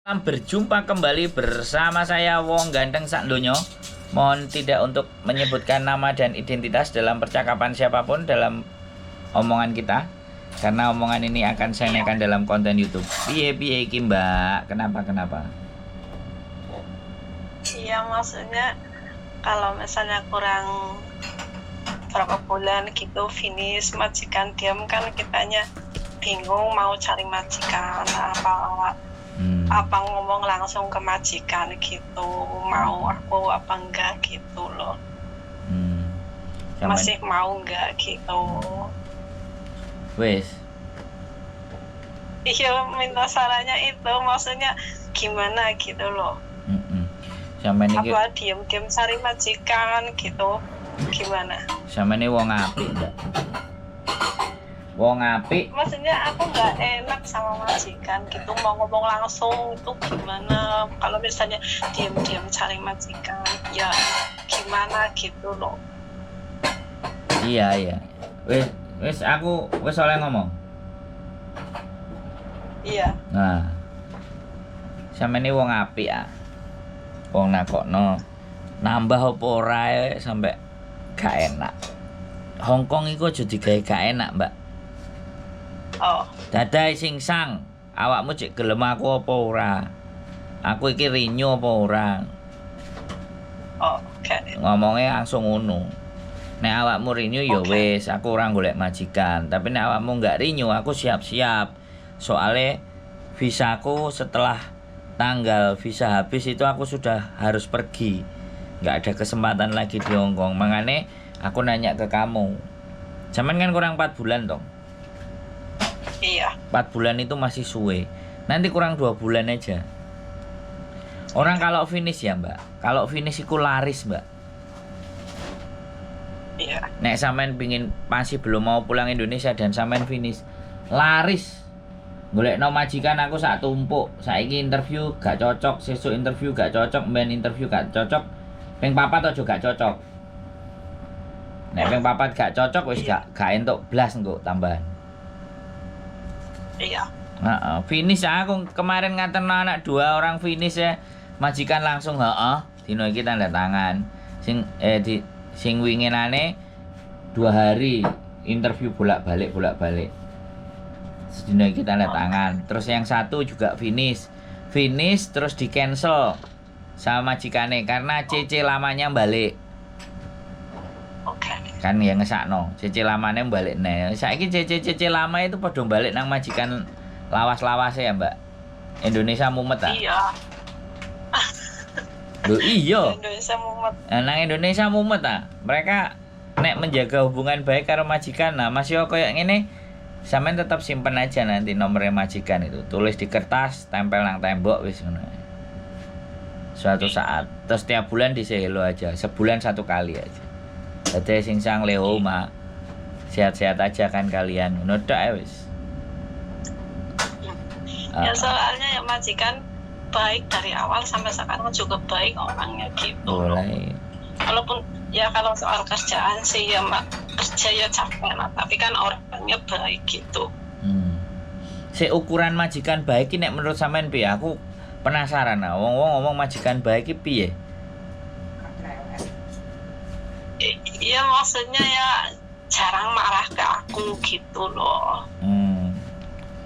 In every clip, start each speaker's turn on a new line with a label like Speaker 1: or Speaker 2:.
Speaker 1: Berjumpa kembali bersama saya Wong Ganteng Sakdonyo. Mohon tidak untuk menyebutkan nama dan identitas dalam percakapan siapapun dalam omongan kita, karena omongan ini akan saya naikkan dalam konten YouTube. Piye iki Mbak? Kenapa?
Speaker 2: Iya, maksudnya kalau misalnya kurang berapa bulan gitu finish majikan diam, kan kitanya bingung mau cari majikan apa ngomong langsung ke majikan gitu, mau aku apa enggak gitu loh. Masih mau enggak gitu.
Speaker 1: Wes.
Speaker 2: Iya, minta sarannya itu, maksudnya gimana gitu loh. Apa diem-diem cari majikan gitu, gimana?
Speaker 1: Sama ini wong apik, Mbak. Wong apik.
Speaker 2: Maksudnya aku nggak enak sama majikan gitu, mau ngomong langsung itu gimana? Kalau misalnya diem-diem cari majikan, ya gimana gitu loh.
Speaker 1: Iya. Wes aku wes oleh ngomong.
Speaker 2: Iya.
Speaker 1: Nah. Sama ini wong apik ah. Wong nakokno nambah apa ora sampai gak enak. Hongkong iku aja digawe gak enak, Mbak.
Speaker 2: Oh.
Speaker 1: Dadai sing sang, awakmu cek gelem aku apa ora? Aku iki rinyo apa ora?
Speaker 2: Oh, oke.
Speaker 1: Ngomongnya langsung ngono. Nek awakmu rinyo ya wis, aku ora golek majikan. Tapi nek awakmu enggak rinyo, aku siap-siap. Soale visaku setelah tanggal visa habis itu aku sudah harus pergi. Enggak ada kesempatan lagi di Hongkong. Makanya aku nanya ke kamu. Zaman kan kurang 4 bulan toh.
Speaker 2: Iya.
Speaker 1: 4 bulan itu masih suwe. Nanti kurang 2 bulan aja. Orang kalau finish ya, Mbak. Kalau finish itu laris, Mbak.
Speaker 2: Iya.
Speaker 1: Nek sampean pingin masih belum mau pulang Indonesia dan sampean finish, laris. Golekno majikan aku sak tumpuk. Saiki interview gak cocok, sesuk interview gak cocok, mben interview gak cocok. Ping 4 aja gak cocok. Nek ping 4 gak cocok wis gak entuk blas engko tambahan.
Speaker 2: Iya.
Speaker 1: Heeh, finish aku kemarin ngaten anak 2 orang finish ya. Majikan langsung dino iki tanda tangan. Sing winginane 2 hari interview bolak-balik. Sedino iki tanda tangan. Terus yang satu juga finish terus di cancel sama majikane karena CC lamanya balik.
Speaker 2: Oke.
Speaker 1: Kan ya ngesakno CC lamane balik nih. Saiki CC lama itu padha balik nang majikan lawas-lawase ya, Mbak. Indonesia mumet ah.
Speaker 2: Iya.
Speaker 1: Loh iya.
Speaker 2: Indonesia mumet.
Speaker 1: Nang Indonesia mumet ah. Mereka nek menjaga hubungan baik karo majikan. Nah, masih kayak ngene, sampean tetap simpen aja nanti nomornya majikan itu. Tulis di kertas, tempel nang tembok wis ngono. Suatu saat, terus tiap bulan di say hello aja. Sebulan 1 kali aja. Dadi sing sang Leo mah sehat-sehat aja kan kalian. Ngono tok wis.
Speaker 2: Ya soalnya ya majikan baik dari awal sampai sekarang juga baik orangnya gitu.
Speaker 1: Boleh.
Speaker 2: Walaupun ya kalau soal kerjaan sih ya kerja ya capek lah, tapi kan orangnya baik gitu.
Speaker 1: Si ukuran majikan baik ini menurut sampean piye? Aku penasaran nah. Wong ngomong majikan baik iki piye?
Speaker 2: Iya, maksudnya ya jarang marah ke aku gitu loh.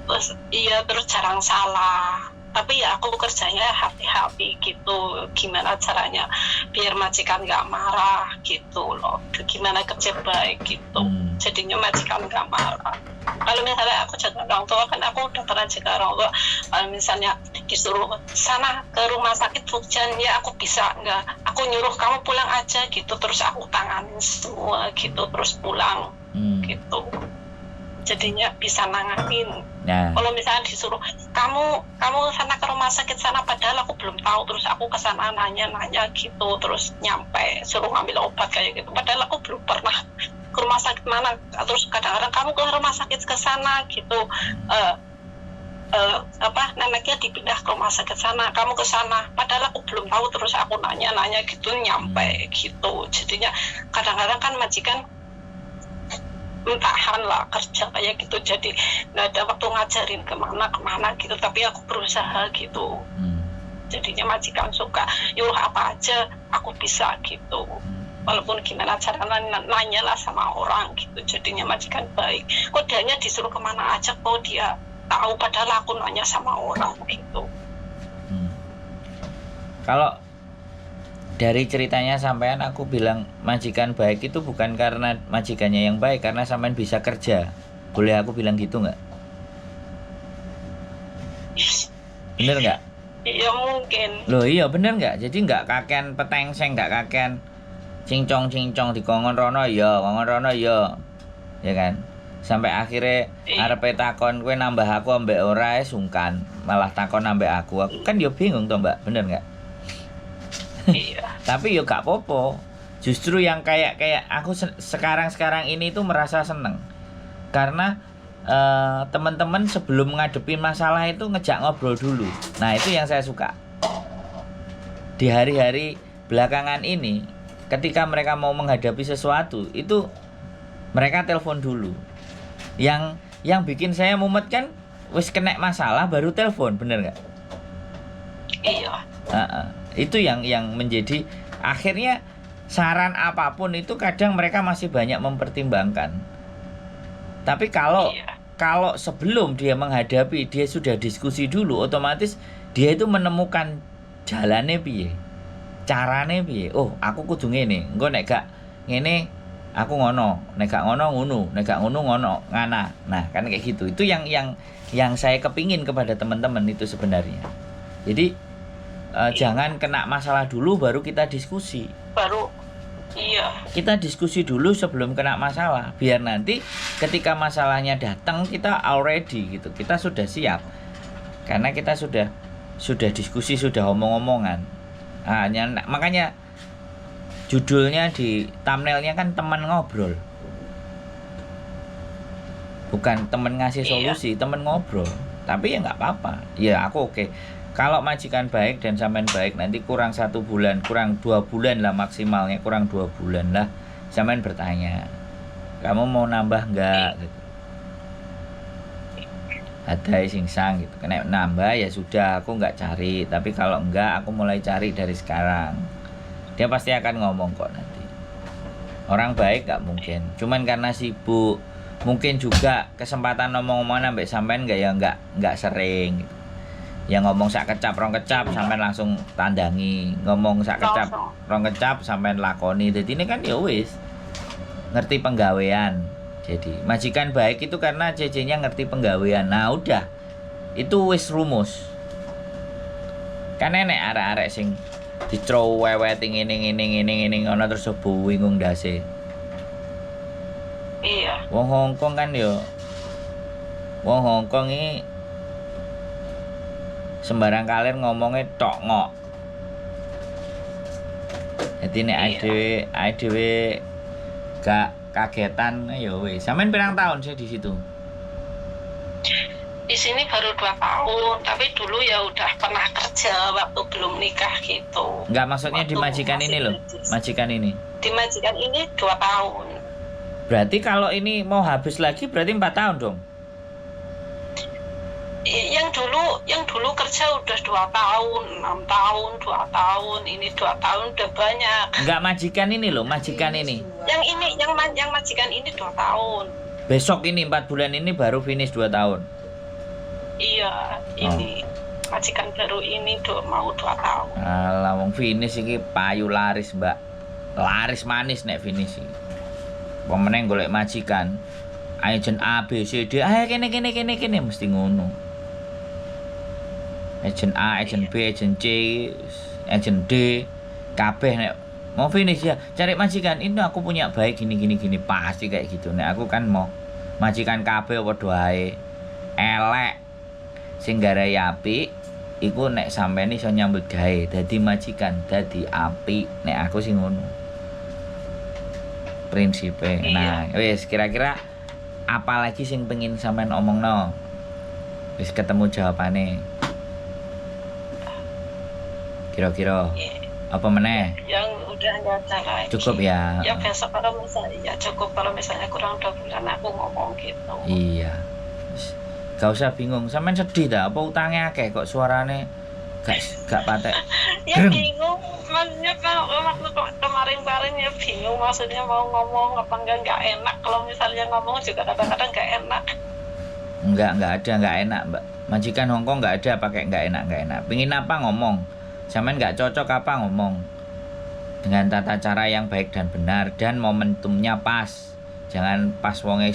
Speaker 2: Terus jarang salah. Tapi ya aku kerjanya happy gitu. Gimana caranya biar majikan gak marah gitu loh. Gimana kerja baik gitu. Jadinya majikan gak marah. Kalau misalnya aku jaga orang tua, kan aku udah pernah jaga orang tua. Kalau misalnya disuruh sana ke rumah sakit hujan, ya aku bisa enggak. Aku nyuruh kamu pulang aja gitu. Terus aku tanganin semua gitu. Terus pulang gitu. Jadinya bisa nanganin.
Speaker 1: Nah.
Speaker 2: Kalau misalnya disuruh kamu sana ke rumah sakit sana, padahal aku belum tahu, terus aku kesana nanya gitu, terus nyampe suruh ngambil obat kayak gitu, padahal aku belum pernah ke rumah sakit mana. Terus kadang-kadang kamu ke rumah sakit ke sana gitu, neneknya dipindah ke rumah sakit sana, kamu ke sana, padahal aku belum tahu, terus aku nanya gitu nyampe gitu. Jadinya kadang-kadang kan majikan entahan lah kerja kayak gitu, jadi nggak ada waktu ngajarin kemana gitu, tapi aku berusaha gitu. Jadinya majikan suka, yuk apa aja aku bisa gitu, walaupun gimana caranya nanya lah sama orang gitu. Jadinya majikan baik, kok dianya disuruh kemana aja kok dia tahu, padahal aku nanya sama orang gitu.
Speaker 1: Kalau dari ceritanya sampean, aku bilang majikan baik itu bukan karena majikannya yang baik, karena sampean bisa kerja. Boleh aku bilang gitu nggak? Bener nggak?
Speaker 2: Iya mungkin.
Speaker 1: Loh iya bener nggak? Jadi nggak kakean petengseng, nggak kakean cincong di kongon rono ya, ya kan? Sampai akhirnya arepe takon kowe nambah aku ambek ora sungkan, malah takon ambek aku kan yo bingung toh Mbak, bener nggak?
Speaker 2: Iya.
Speaker 1: Tapi yo gak popo. Justru yang kayak aku sekarang ini tuh merasa seneng karena teman-teman sebelum ngadepin masalah itu ngejak ngobrol dulu. Nah itu yang saya suka. Di hari-hari belakangan ini, ketika mereka mau menghadapi sesuatu, itu mereka telepon dulu. Yang bikin saya mumet kan, wis kena masalah baru telepon, bener nggak?
Speaker 2: Iya.
Speaker 1: Itu yang menjadi akhirnya saran apapun itu kadang mereka masih banyak mempertimbangkan. Tapi kalau sebelum dia menghadapi, dia sudah diskusi dulu, otomatis dia itu menemukan jalannya piye, carane piye. Oh, aku kudu ngene. Engko nek gak ngene aku ngono, nek gak ngono ngono, nek gak ngono ngono ngana. Nah, kan kayak gitu. Itu yang saya kepingin kepada teman-teman itu sebenarnya. Jadi jangan kena masalah dulu baru kita diskusi.
Speaker 2: Iya.
Speaker 1: Kita diskusi dulu sebelum kena masalah, biar nanti ketika masalahnya datang kita already gitu. Kita sudah siap. Karena kita sudah diskusi, sudah omong-omongan. Makanya judulnya di thumbnailnya kan teman ngobrol. Bukan teman ngasih solusi, teman ngobrol. Tapi ya nggak apa-apa. Ya aku oke. Kalau majikan baik dan sampean baik, nanti kurang 1 bulan, kurang 2 bulan lah maksimalnya, kurang 2 bulan lah sampean bertanya, kamu mau nambah nggak? Gitu. Ada singsang gitu, kena nambah ya sudah, aku nggak cari. Tapi kalau enggak, aku mulai cari dari sekarang. Dia pasti akan ngomong kok nanti. Orang baik nggak mungkin, cuman karena sibuk, mungkin juga kesempatan ngomong-ngomongan sampai sampean nggak sering. Gitu. Yang ngomong sak kecap rong kecap sampean langsung tandangi, ngomong sak kecap rong kecap sampean lakoni. Jadi ini kan ya wis ngerti penggawean. Jadi majikan baik itu karena CC-nya ngerti penggawean. Nah udah itu wis rumus. Kan enek arek-arek sing dicrowewet ngene ngono terus bingung ndase.
Speaker 2: Iya.
Speaker 1: Wong Hongkong kan yo. Wong Hongkong iki sembarang kalian ngomongnya tok ngok. Jadi nek dhewe gak kagetan ya wis. Sampeyan pirang tahun sih di situ?
Speaker 2: Di sini baru 2 tahun, tapi dulu ya udah pernah kerja waktu belum nikah gitu.
Speaker 1: Enggak, maksudnya di majikan ini loh. Majikan ini.
Speaker 2: Di majikan ini 2 tahun.
Speaker 1: Berarti kalau ini mau habis lagi berarti 4 tahun dong.
Speaker 2: Yang dulu kerja udah 2 tahun, 6 tahun, 2 tahun, ini 2 tahun udah banyak.
Speaker 1: Enggak, majikan ini loh, majikan ini.
Speaker 2: Yang majikan ini 2 tahun.
Speaker 1: Besok ini 4 bulan ini baru finish 2 tahun.
Speaker 2: Iya, ini majikan baru ini mau 2 tahun.
Speaker 1: Alah wong finish iki payu laris, Mbak. Laris manis nek finish iki. Wong meneng golek majikan. Agent A, B, C, D, kene mesti ngono. Agent A, agent B, agent C, agent D, kabeh nek mau finish ya cari majikan. Ini aku punya baik gini pasti kayak gitu. Nek aku kan mau majikan kabeh padha ae elek sing garai apik iku nek sampeyan iso nyambut gawe dadi majikan dadi apik. Nek aku sing ngono prinsipe. Nah wis kira-kira apalagi sing pengen sampean omongno? Wis ketemu jawabane. Kira-kira apa meneh?
Speaker 2: Yang udah nggak ada lagi.
Speaker 1: Cukup ya.
Speaker 2: Ya besok kalau misalnya ya cukup, kalau misalnya kurang 2 bulan aku ngomong gitu.
Speaker 1: Iya. Gak usah bingung, sampean sedih dah apa utangnya akeh kok suarane gak patek.
Speaker 2: Ya bingung, maksudnya kalau waktu kemarin ya bingung, maksudnya mau ngomong apa nggak enak. Kalau misalnya ngomong juga kadang-kadang nggak enak.
Speaker 1: Enggak ada nggak enak, Mbak. Majikan Hongkong nggak ada pakai nggak enak. Pengin apa ngomong. Sampean nggak cocok apa ngomong. Dengan tata cara yang baik dan benar dan momentumnya pas. Jangan pas wonge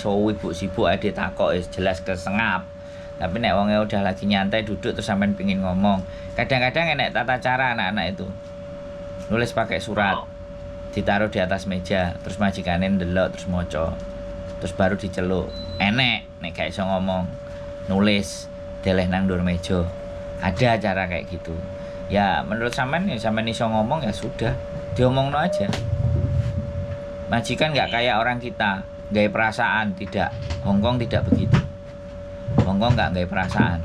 Speaker 1: sibuk ade takok jelas kesengap. Tapi nek wonge udah lagi nyantai duduk terus sampean pengin ngomong. Kadang-kadang enek tata cara anak-anak itu. Nulis pakai surat. Ditaruh di atas meja, terus majikane ndelok terus maca. Terus baru diceluk. Enek nek gak iso ngomong. Nulis deleh nang ndur meja. Ada cara kayak gitu. Ya menurut sampean ya sampean iso ngomong ya sudah. Diomongno aja. Majikan nggak kayak orang kita, nggak perasaan, tidak. Hongkong tidak begitu. Hongkong nggak perasaan.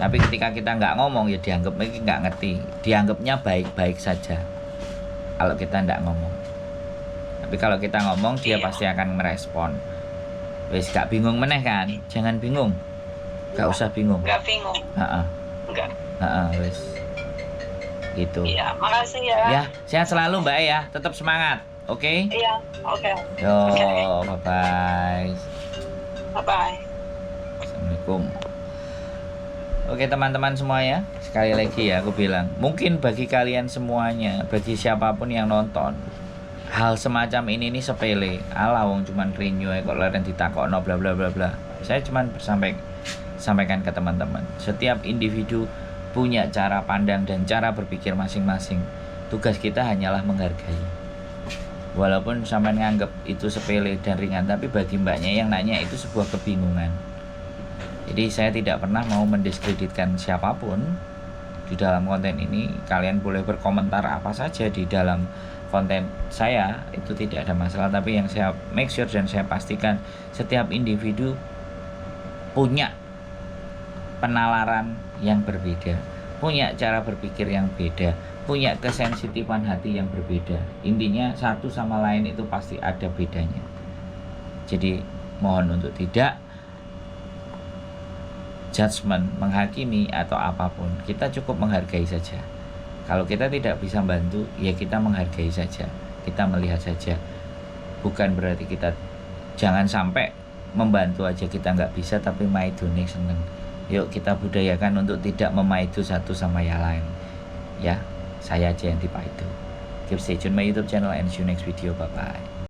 Speaker 1: Tapi ketika kita nggak ngomong ya dianggap mereka nggak ngerti. Dianggapnya baik-baik saja. Kalau kita nggak ngomong. Tapi kalau kita ngomong dia pasti akan merespon. Wes gak bingung meneh kan? Jangan bingung. Gak usah bingung.
Speaker 2: Nggak bingung. Nggak.
Speaker 1: Wes. Gitu.
Speaker 2: Iya, makasih ya.
Speaker 1: Ya, sehat selalu Mbak ya. Tetap semangat. Oke?
Speaker 2: Iya, oke.
Speaker 1: Yo, bye-bye.
Speaker 2: Bye-bye.
Speaker 1: Assalamualaikum. Oke teman-teman semua ya, sekali lagi ya aku bilang, mungkin bagi kalian semuanya, bagi siapapun yang nonton, hal semacam ini nih sepele. Alah wong cuman renew kok leren ditakokno bla bla bla bla. Saya cuman sampaikan ke teman-teman, setiap individu punya cara pandang dan cara berpikir masing-masing. Tugas kita hanyalah menghargai. Walaupun sampean nganggep itu sepele dan ringan, tapi bagi mbaknya yang nanya itu sebuah kebingungan. Jadi saya tidak pernah mau mendiskreditkan siapapun di dalam konten ini. Kalian boleh berkomentar apa saja di dalam konten saya, itu tidak ada masalah. Tapi yang saya make sure dan saya pastikan, setiap individu punya penalaran yang berbeda, punya cara berpikir yang beda, punya kesensitifan hati yang berbeda. Intinya satu sama lain itu pasti ada bedanya. Jadi mohon untuk tidak judgement, menghakimi atau apapun. Kita cukup menghargai saja. Kalau kita tidak bisa bantu, ya kita menghargai saja. Kita melihat saja. Bukan berarti kita jangan sampai membantu aja kita nggak bisa, tapi maidone seneng. Yuk kita budayakan untuk tidak memaidu satu sama yang lain. Ya, saya aja yang dipaidu. Keep stay tune my YouTube channel and see you next video. Bye bye.